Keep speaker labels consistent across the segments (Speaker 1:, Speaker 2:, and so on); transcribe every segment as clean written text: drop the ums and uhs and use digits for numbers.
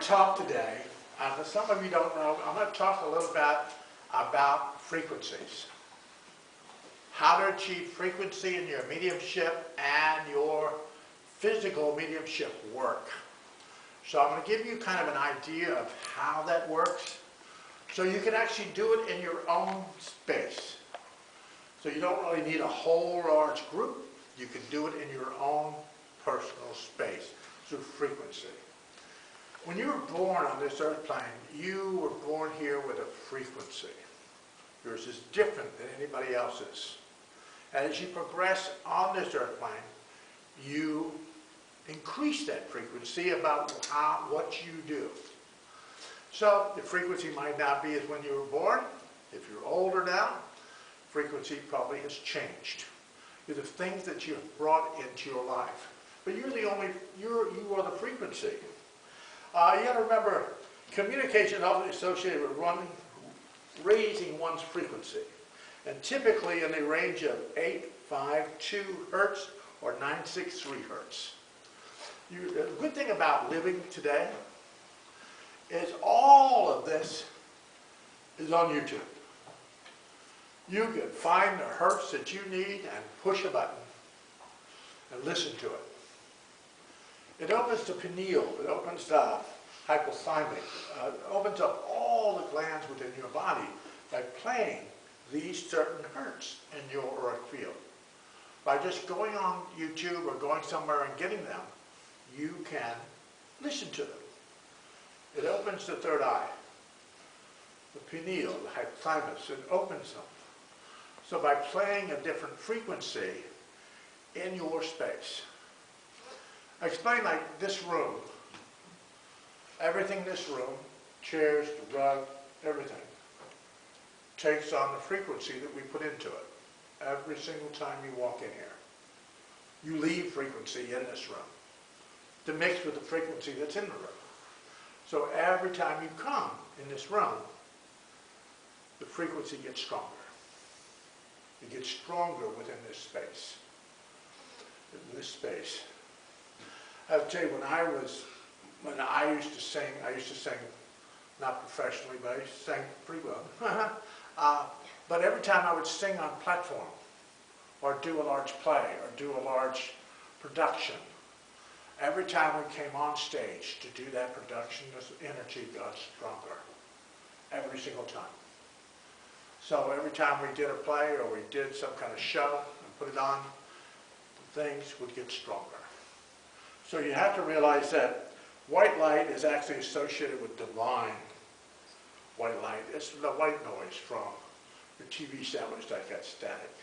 Speaker 1: talk today, for some of you don't know, I'm going to talk a little bit about frequencies. How to achieve frequency in your mediumship and your physical mediumship work. So I'm going to give you kind of an idea of how that works, so you can actually do it in your own space. So you don't really need a whole large group. You can do it in your own personal space through frequency. When you were born on this earth plane, you were born here with a frequency. Yours is different than anybody else's. And as you progress on this earth plane, you increase that frequency about what you do. So the frequency might not be as when you were born. If you're older now, frequency probably has changed. These are things that you have brought into your life. But you are the frequency. You got to remember, communication is often associated with raising one's frequency. And typically in the range of 852 hertz or 963 hertz. The good thing about living today is all of this is on YouTube. You can find the hertz that you need and push a button and listen to it. It opens the pineal, it opens the hypothalamic, it opens up all the glands within your body by playing these certain hertz in your auric field. By just going on YouTube or going somewhere and getting them, you can listen to them. It opens the third eye, the pineal, the hypothalamus, it opens them. So by playing a different frequency in your space, I explain like this room, everything in this room, chairs, the rug, everything, takes on the frequency that we put into it. Every single time you walk in here, you leave frequency in this room to mix with the frequency that's in the room. So every time you come in this room, the frequency gets stronger. It gets stronger within this space. In this space. I have to tell you, when I used to sing, not professionally, but I used to sing pretty well. But every time I would sing on platform, or do a large play, or do a large production, every time we came on stage to do that production, the energy got stronger. Every single time. So every time we did a play, or we did some kind of show, and put it on, things would get stronger. So you have to realize that white light is actually associated with divine white light. It's the white noise from the TV sandwich that got static.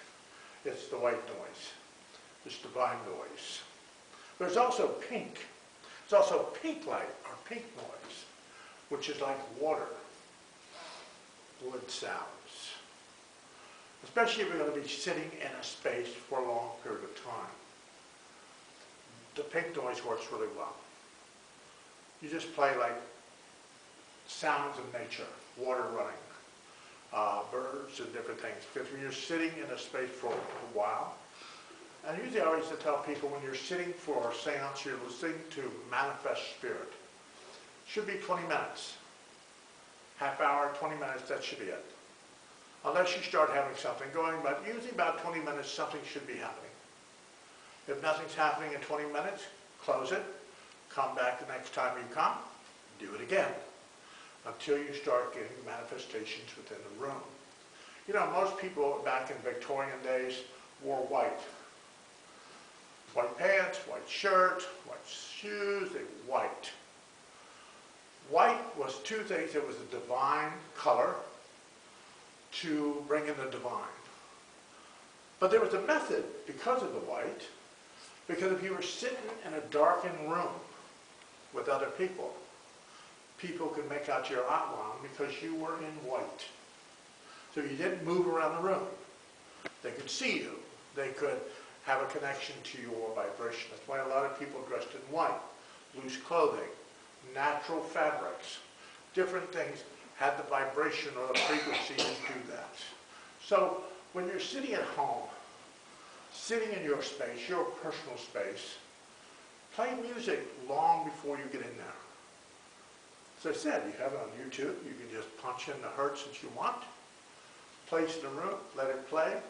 Speaker 1: It's the white noise. It's divine noise. There's also pink. There's also pink light, or pink noise, which is like water, wood sounds. Especially if you're going to be sitting in a space for a long period of time. The pink noise works really well. You just play like sounds of nature, water running, birds and different things. Because when you're sitting in a space for a while, and usually I always tell people when you're sitting for a seance, you're listening to manifest spirit. It should be 20 minutes. Half hour, 20 minutes, that should be it. Unless you start having something going, but usually about 20 minutes something should be happening. If nothing's happening in 20 minutes, close it, come back the next time you come, do it again, until you start getting manifestations within the room. You know, most people back in Victorian days wore white. White pants, white shirt, white shoes, they were white. White was two things. It was a divine color to bring in the divine. But there was a method because of the white, because if you were sitting in a darkened room with other people, people could make out your outline because you were in white. So you didn't move around the room. They could see you. They could have a connection to your vibration. That's why a lot of people dressed in white, loose clothing, natural fabrics, different things had the vibration or the frequency to do that. So when you're sitting at home, sitting in your space, your personal space, play music long before you get in there. As I said, you have it on YouTube. You can just punch in the hertz that you want, place it in the room, let it play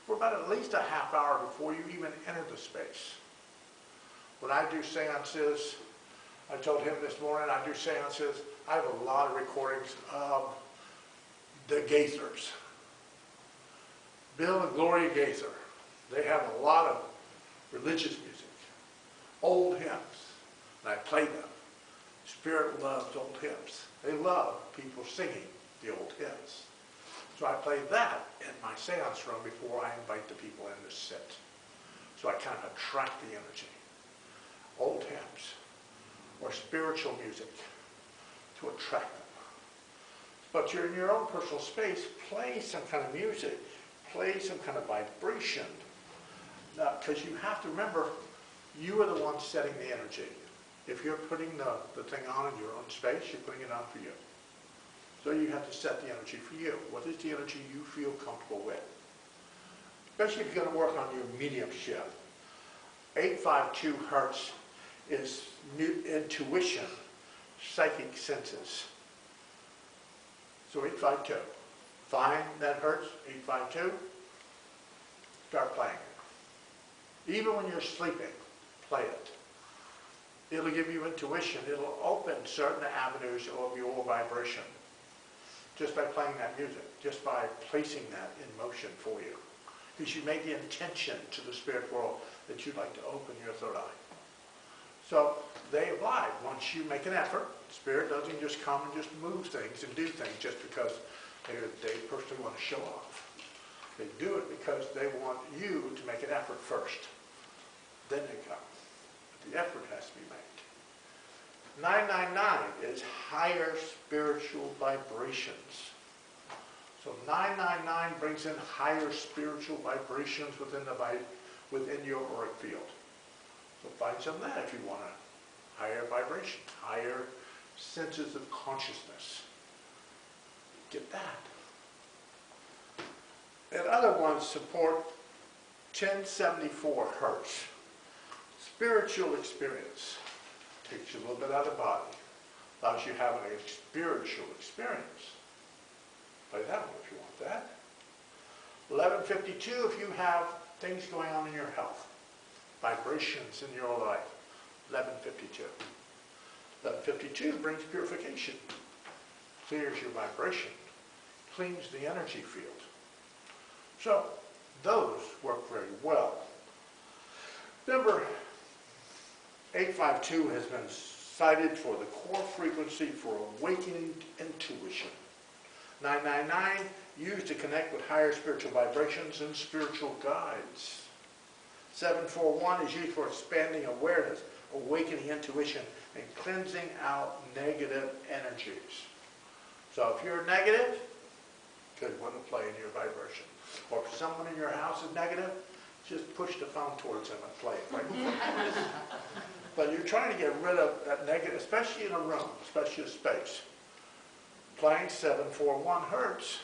Speaker 1: for about at least a half hour before you even enter the space. When I do seances, I told him this morning, I do seances, I have a lot of recordings of the Gaithers. Bill and Gloria Gaither. They have a lot of religious music, old hymns, and I play them. Spirit loves old hymns. They love people singing the old hymns. So I play that in my seance room before I invite the people in to sit. So I kind of attract the energy. Old hymns or spiritual music to attract them. But you're in your own personal space, play some kind of music, play some kind of vibration. Because you have to remember, you are the one setting the energy. If you're putting the thing on in your own space, you're putting it on for you. So you have to set the energy for you. What is the energy you feel comfortable with? Especially if you're going to work on your mediumship. 852 hertz is intuition, psychic senses. So 852. Find that hertz, 852. Start playing it. Even when you're sleeping, play it. It'll give you intuition. It'll open certain avenues of your vibration just by playing that music, just by placing that in motion for you. Because you made the intention to the spirit world that you'd like to open your third eye. So they apply. Once you make an effort, spirit doesn't just come and just move things and do things just because they personally want to show off. They do it because they want you to make an effort first. Then they come. But the effort has to be made. 999 is higher spiritual vibrations. So 999 brings in higher spiritual vibrations within your auric field. So find some of that if you want a higher vibration, higher senses of consciousness. Get that. And other ones support 1074 hertz. Spiritual experience. Takes you a little bit out of the body. Allows you having a spiritual experience. Play that one if you want that. 1152 if you have things going on in your health. Vibrations in your life. 1152. 1152 brings purification. Clears your vibration. Cleans the energy field. So, those work very well. Number 852 has been cited for the core frequency for awakening intuition. 999 used to connect with higher spiritual vibrations and spiritual guides. 741 is used for expanding awareness, awakening intuition, and cleansing out negative energies. So if you're negative, good one to play in your vibration. Or if someone in your house is negative, just push the phone towards them and play it right in front of them. But you're trying to get rid of that negative, especially in a room, especially a space. Playing 741 hertz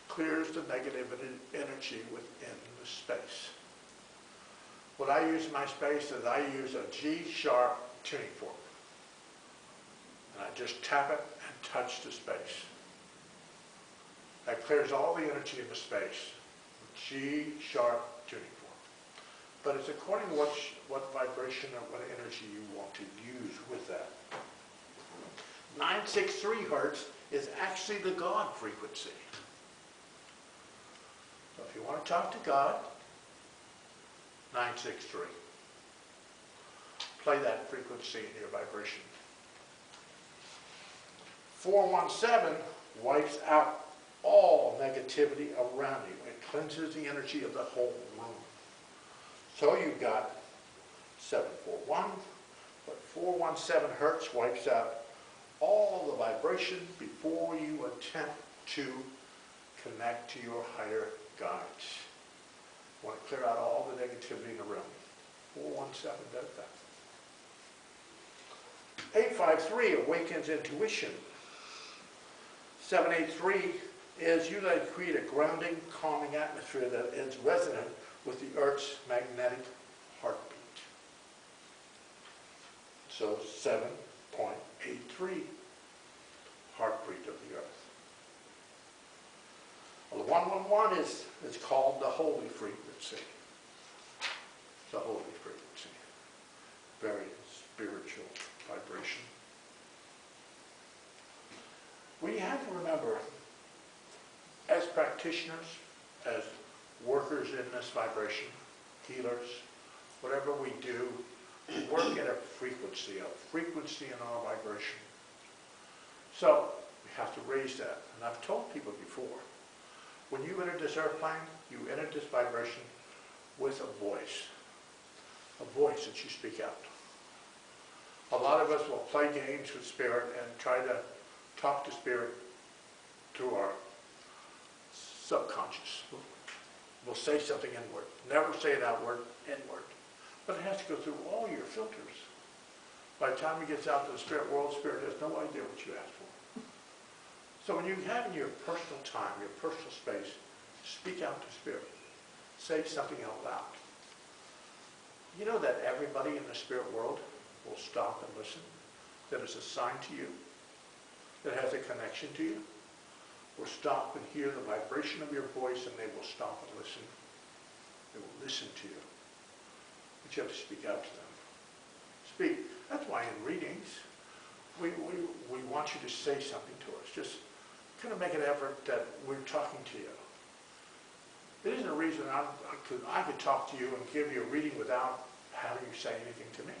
Speaker 1: clears the negative energy within the space. What I use in my space is I use a G-sharp tuning fork. And I just tap it and touch the space. That clears all the energy in the space. G-sharp tuning fork. But it's according to what vibration or what energy you want to use with that. 963 hertz is actually the God frequency. So if you want to talk to God, 963. Play that frequency in your vibration. 417 wipes out all negativity around you. It cleanses the energy of the whole room. So you've got 741, but 417 hertz wipes out all the vibration before you attempt to connect to your higher guides. You want to clear out all the negativity in the room. 417 does that. 853 awakens intuition. 783 is you like to create a grounding, calming atmosphere that is resonant with the Earth's magnetic heartbeat. So 7.83 111 is called the holy frequency. The holy frequency. Very spiritual vibration. We have to remember, as practitioners, as workers in this vibration, healers, whatever we do, we work at a frequency in our vibration. So we have to raise that. And I've told people before, when you enter this airplane, you enter this vibration with a voice that you speak out. A lot of us will play games with spirit and try to talk to spirit through our subconscious. We'll say something inward. Never say it outward, inward. But it has to go through all your filters. By the time it gets out to the spirit world, spirit has no idea what you asked for. So when you have in your personal time, your personal space, speak out to spirit. Say something out loud. You know that everybody in the spirit world will stop and listen, that is assigned to you, that has a connection to you, will stop and hear the vibration of your voice, and they will stop and listen. They will listen to you. But you have to speak out to them. Speak. That's why in readings, we want you to say something to us. Just kind of make an effort that we're talking to you. It isn't a reason I could talk to you and give you a reading without having you say anything to me.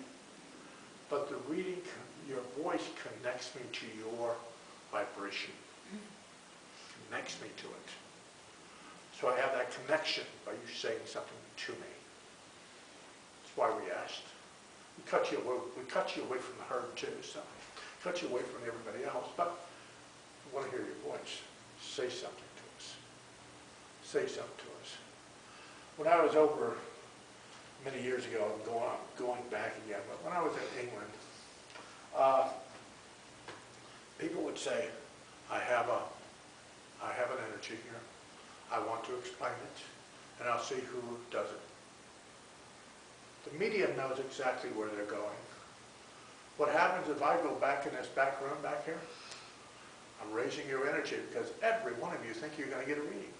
Speaker 1: But the reading, your voice connects me to your vibration. Connects me to it. So I have that connection by you saying something to me. That's why we asked. We cut you away from the herd too, so cut you away from everybody else. But we want to hear your voice. Say something to us. Say something to us. When I was over many years ago, going back again, but when I was in England, people would say, I have an energy here. I want to explain it, and I'll see who does it. The media knows exactly where they're going. What happens if I go back in this back room back here? I'm raising your energy because every one of you think you're going to get a reading.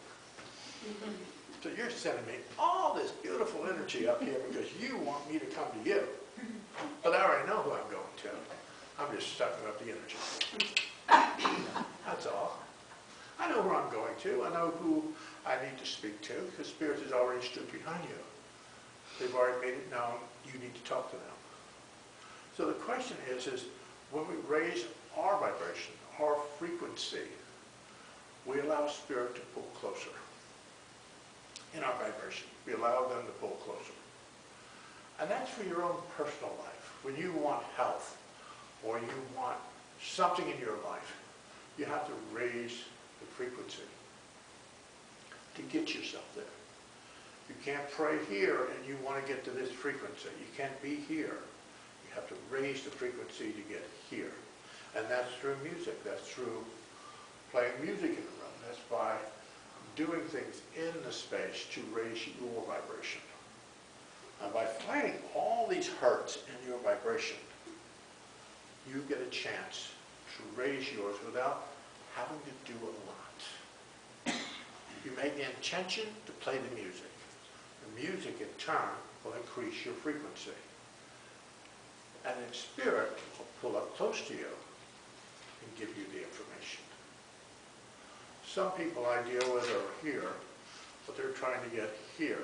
Speaker 1: So you're sending me all this beautiful energy up here because you want me to come to you. But I already know who I'm going to. I'm just sucking up the energy. That's all. I know where I'm going to. I know who I need to speak to because Spirit has already stood behind you. They've already made it known. You need to talk to them. So the question is when we raise our vibration, our frequency, we allow Spirit to pull closer. In our vibration, we allow them to pull closer. And that's for your own personal life. When you want health or you want something in your life, you have to raise the frequency to get yourself there. You can't pray here and you want to get to this frequency. You can't be here. You have to raise the frequency to get here. And that's through music. That's through playing music in the room. That's by doing things in the space to raise your vibration. And by playing all these hertz in your vibration, you get a chance to raise yours without having to do a lot. You make the intention to play the music. The music, in turn, will increase your frequency. And in spirit, will pull up close to you and give you the information. Some people I deal with are here, but they're trying to get here.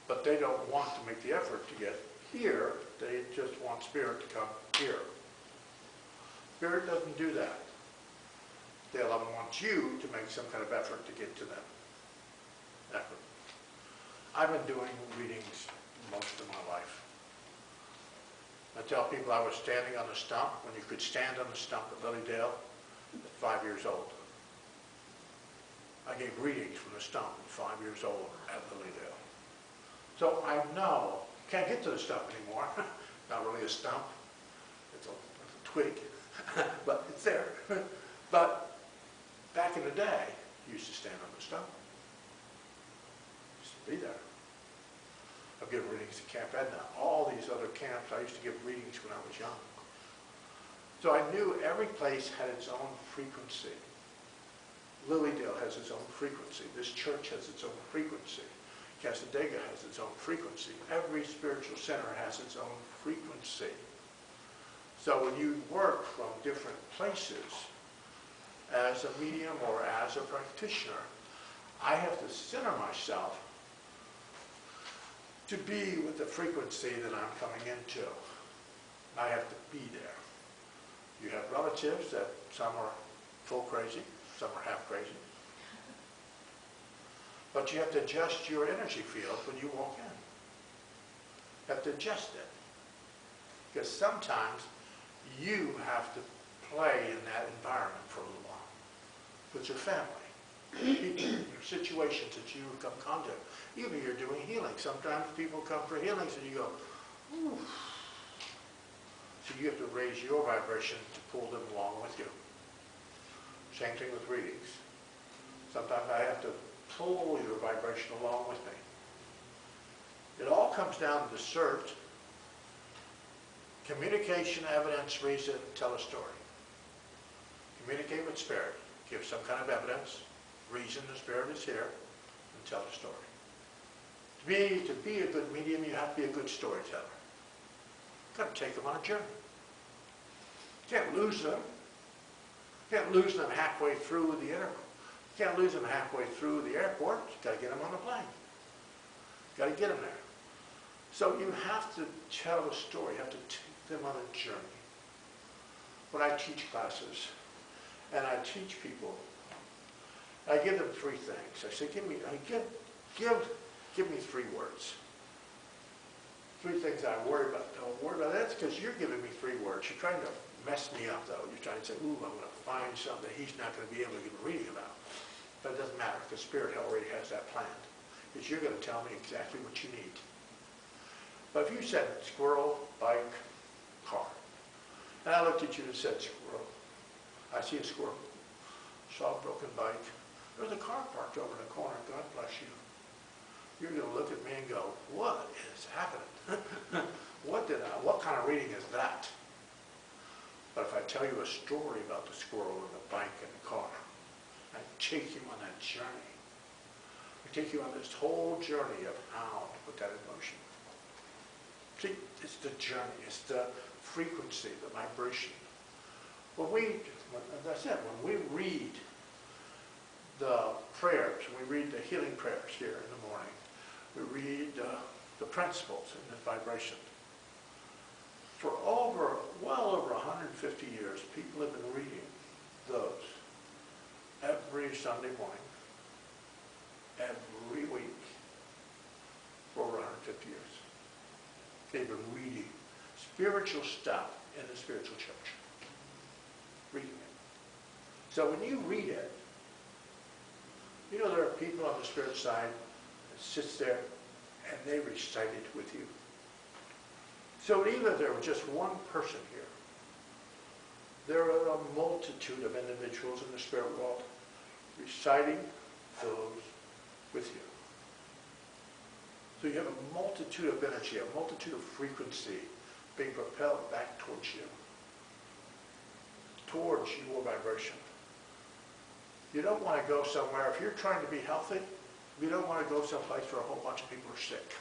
Speaker 1: But they don't want to make the effort to get here. They just want Spirit to come here. Spirit doesn't do that. They'll want you to make some kind of effort to get to them. Effort. I've been doing readings most of my life. I tell people I was standing on a stump when you could stand on a stump at Lilydale at 5 years old. I gave readings from the stump at 5 years old at Lilydale. So I know, can't get to the stump anymore. Not really a stump, it's a twig, but it's there. But back in the day, you used to stand on the stump. Used to be there. I've given readings at Camp Edna, all these other camps. I used to give readings when I was young. So I knew every place had its own frequency. Lilydale has its own frequency. This church has its own frequency. Casadega has its own frequency. Every spiritual center has its own frequency. So when you work from different places as a medium or as a practitioner, I have to center myself to be with the frequency that I'm coming into. I have to be there. You have relatives that some are full crazy, some are half crazy. But you have to adjust your energy field when you walk in. You have to adjust it. Because sometimes you have to play in that environment for a little while. With your family, people, your situations that you come contact. Even you're doing healing. Sometimes people come for healings and you go, ooh. So you have to raise your vibration to pull them along with you. Same thing with readings. Sometimes I have to pull your vibration along with me. It all comes down to the CERT. Communication, evidence, reason, tell a story. Communicate with spirit. Give some kind of evidence, reason the spirit is here, and tell a story. To be a good medium, you have to be a good storyteller. You've got to take them on a journey. You can't lose them. You can't lose them halfway through the interval. You can't lose them halfway through the airport. You've got to get them on the plane. You've got to get them there. So you have to tell a story. You have to take them on a journey. When I teach classes, and I teach people, I give them three things. I say, give me 3 words. 3 things I worry about. Don't worry about that. That's because you're giving me 3 words. You're trying to mess me up, though. You're trying to say, ooh, I'm going to find something he's not going to be able to give a reading about. But it doesn't matter, because Spirit already has that planned. Because you're going to tell me exactly what you need. But if you said squirrel, bike, car, and I looked at you and said squirrel, I see a squirrel, saw a broken bike, there's a car parked over in the corner, God bless you. You're going to look at me and go, what is happening? What kind of reading is that? But if I tell you a story about the squirrel and the bike and the car, I take you on that journey. I take you on this whole journey of how to put that in motion. See, it's the journey, it's the frequency, the vibration. As I said, when we read the prayers, we read the healing prayers here in the morning, we read the principles in this vibration. For well over 150 years, people have been reading those every Sunday morning, every week, for over 150 years. They've been reading spiritual stuff in the spiritual church. Reading it. So when you read it, you know there are people on the spirit side that sits there and they recite it with you. So even if there were just one person here, there are a multitude of individuals in the spirit world reciting those with you. So you have a multitude of energy, a multitude of frequency being propelled back towards you, towards your vibration. You don't want to go somewhere, if you're trying to be healthy, you don't want to go someplace where a whole bunch of people are sick.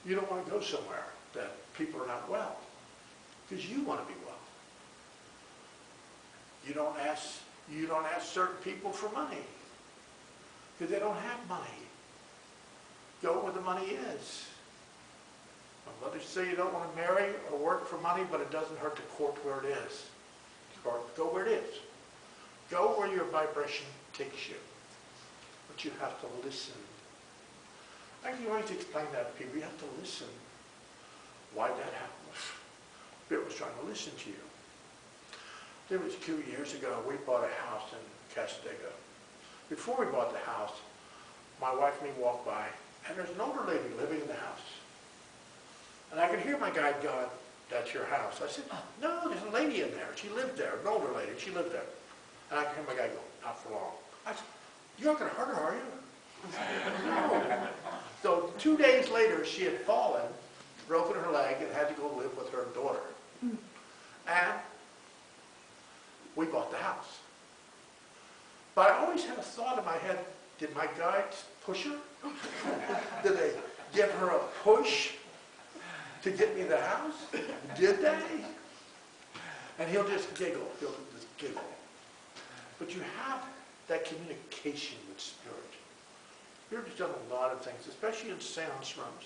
Speaker 1: You don't want to go somewhere that people are not well, because you want to be well. You don't ask certain people for money, because they don't have money. Go where the money is. My mother say you don't want to marry or work for money, but it doesn't hurt to court where it is. Go where it is. Go where your vibration takes you. But you have to listen. I can always explain that to people. You have to listen. Why that happened. Spirit was trying to listen to you. There was 2 years ago, we bought a house in Casadega. Before we bought the house, my wife and me walked by, and there's an older lady living in the house. And I could hear my guide going, "That's your house." I said, "No, there's a lady in there. She lived there, an older lady. She lived there." And I could hear my guide go, "Not for long." I said, "You're not going to hurt her, are you?" No. So 2 days later, she had fallen, broken her leg, and had to go live with her daughter. And we bought the house. But I always had a thought in my head, did my guides push her? Did they give her a push to get me the house? Did they? And he'll just giggle. He'll just giggle. But you have that communication with Spirit. Spirit's done a lot of things, especially in seance rooms.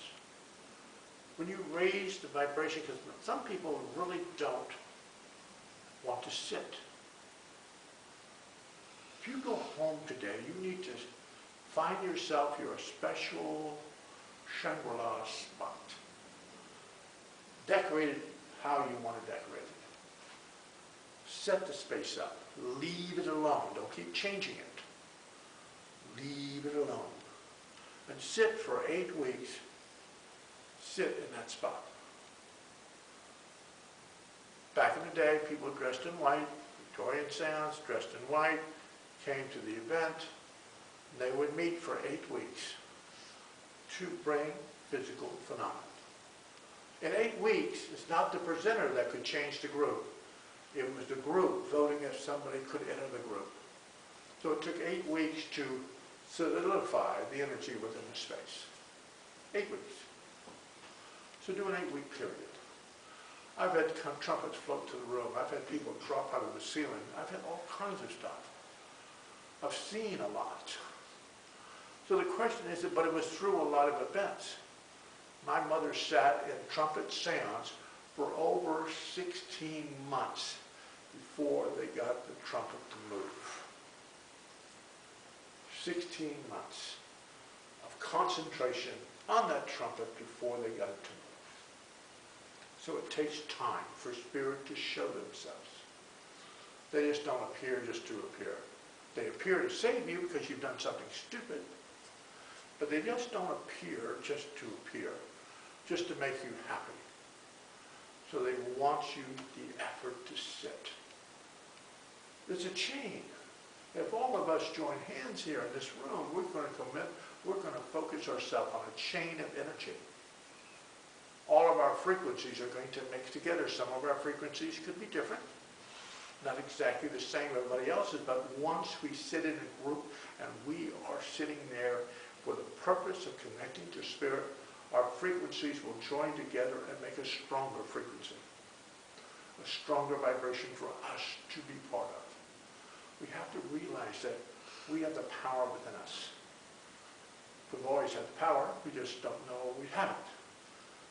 Speaker 1: When you raise the vibration, because some people really don't want to sit. If you go home today, you need to find yourself your special Shangri-La spot. Decorate it how you want to decorate it. Set the space up. Leave it alone. Don't keep changing it. Leave it alone. And sit for 8 weeks. Sit in that spot. Back in the day, people dressed in white, Victorian seance, dressed in white, came to the event, and they would meet for 8 weeks to bring physical phenomena. In 8 weeks, it's not the presenter that could change the group. It was the group voting if somebody could enter the group. So it took 8 weeks to solidify the energy within the space. 8 weeks. So do an 8-week period. I've had trumpets float to the room. I've had people drop out of the ceiling. I've had all kinds of stuff. I've seen a lot. So the question is, but it was through a lot of events. My mother sat in trumpet seance for over 16 months before they got the trumpet to move. 16 months of concentration on that trumpet before they got it to move. So it takes time for Spirit to show themselves. They just don't appear just to appear. They appear to save you because you've done something stupid, but they just don't appear just to appear, just to make you happy. So they want you the effort to sit. There's a chain. If all of us join hands here in this room, we're going to commit, we're going to focus ourselves on a chain of energy. All of our frequencies are going to mix together. Some of our frequencies could be different, not exactly the same as everybody else's, but once we sit in a group and we are sitting there for the purpose of connecting to Spirit, our frequencies will join together and make a stronger frequency, a stronger vibration for us to be part of. We have to realize that we have the power within us. We've always had the power, we just don't know we have it.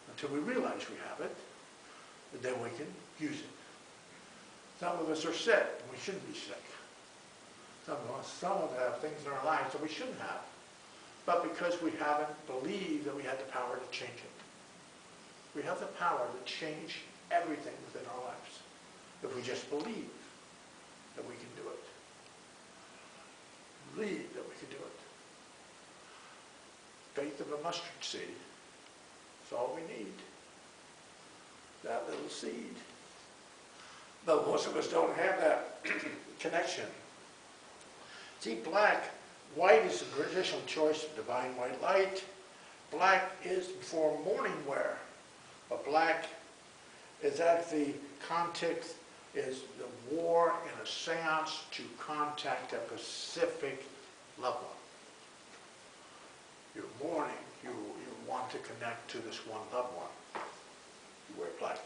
Speaker 1: Until we realize we have it, and then we can use it. Some of us are sick, and we shouldn't be sick. Some of us have things in our lives that we shouldn't have. But because we haven't believed that we had the power to change it. We have the power to change everything within our lives. If we just believe that we can do it. Believe that we can do it. Faith of a mustard seed. That's all we need. That little seed. But most of us don't have that connection. See, white is the traditional choice of divine white light. Black is for morning wear. But black is actually context is the war in a seance to contact a specific loved one. You're mourning. You want to connect to this one loved one. You wear black.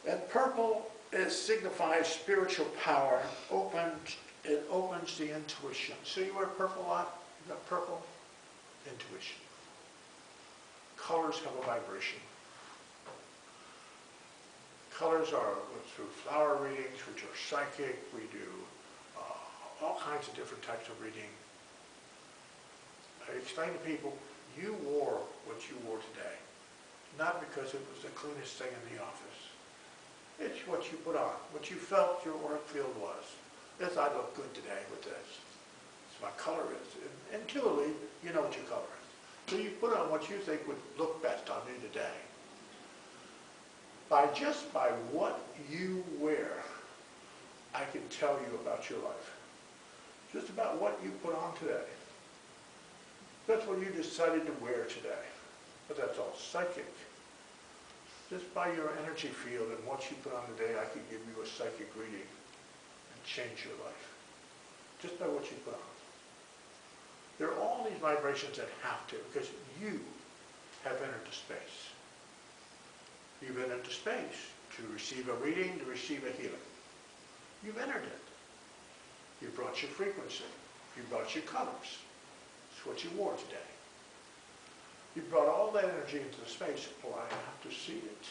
Speaker 1: And purple signifies spiritual power. It opens the intuition. So you wear purple a lot. You got purple, intuition. Colors have a vibration. Colors are through flower readings, which are psychic. We do all kinds of different types of reading. I explain to people, you wore what you wore today, not because it was the cleanest thing in the office. It's what you put on, what you felt your work field was. Yes, I look good today with this. It's my color is. And intuitively, you know what your color is. So you put on what you think would look best on you today. By what you wear, I can tell you about your life. Just about what you put on today. That's what you decided to wear today. But that's all psychic. Just by your energy field and what you put on the day, I could give you a psychic reading and change your life. Just by what you put on. There are all these vibrations that have to, because you have entered the space. You've entered the space to receive a reading, to receive a healing. You've entered it. You brought your frequency. You brought your colors. It's what you wore today. You brought all that energy into the space. Well, I have to see it.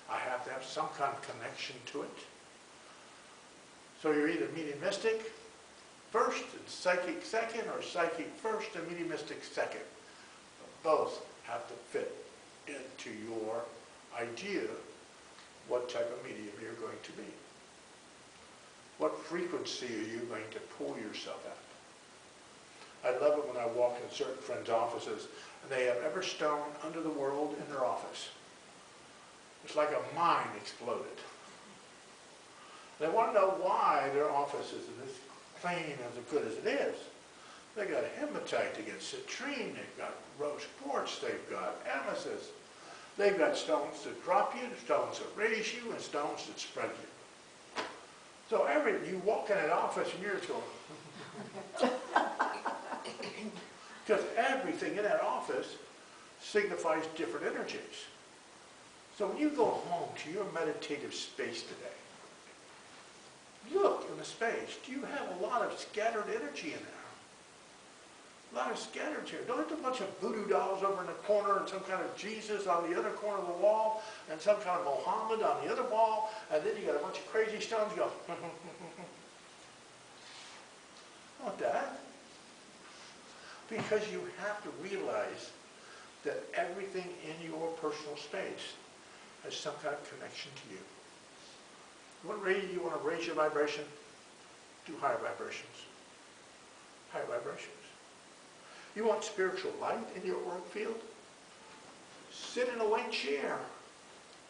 Speaker 1: I have to have some kind of connection to it. So you're either mediumistic first and psychic second, or psychic first and mediumistic second. Both have to fit into your idea what type of medium you're going to be. What frequency are you going to pull yourself at? I love it when I walk in certain friends' offices and they have every stone under the world in their office. It's like a mine exploded. They want to know why their office is as clean, as good as it is. They got hematite, they got citrine, they've got rose quartz, they've got amethyst. They've got stones that drop you, stones that raise you, and stones that spread you. So you walk in an office and you're just going, because everything in that office signifies different energies. So when you go home to your meditative space today, look in the space. Do you have a lot of scattered energy in there? A lot of scattered here. Don't have a bunch of voodoo dolls over in the corner and some kind of Jesus on the other corner of the wall and some kind of Mohammed on the other wall, and then you got a bunch of crazy stones going. Not that. Because you have to realize that everything in your personal space has some kind of connection to you. You want to raise your vibration? Do higher vibrations. Higher vibrations. You want spiritual light in your work field? Sit in a white chair.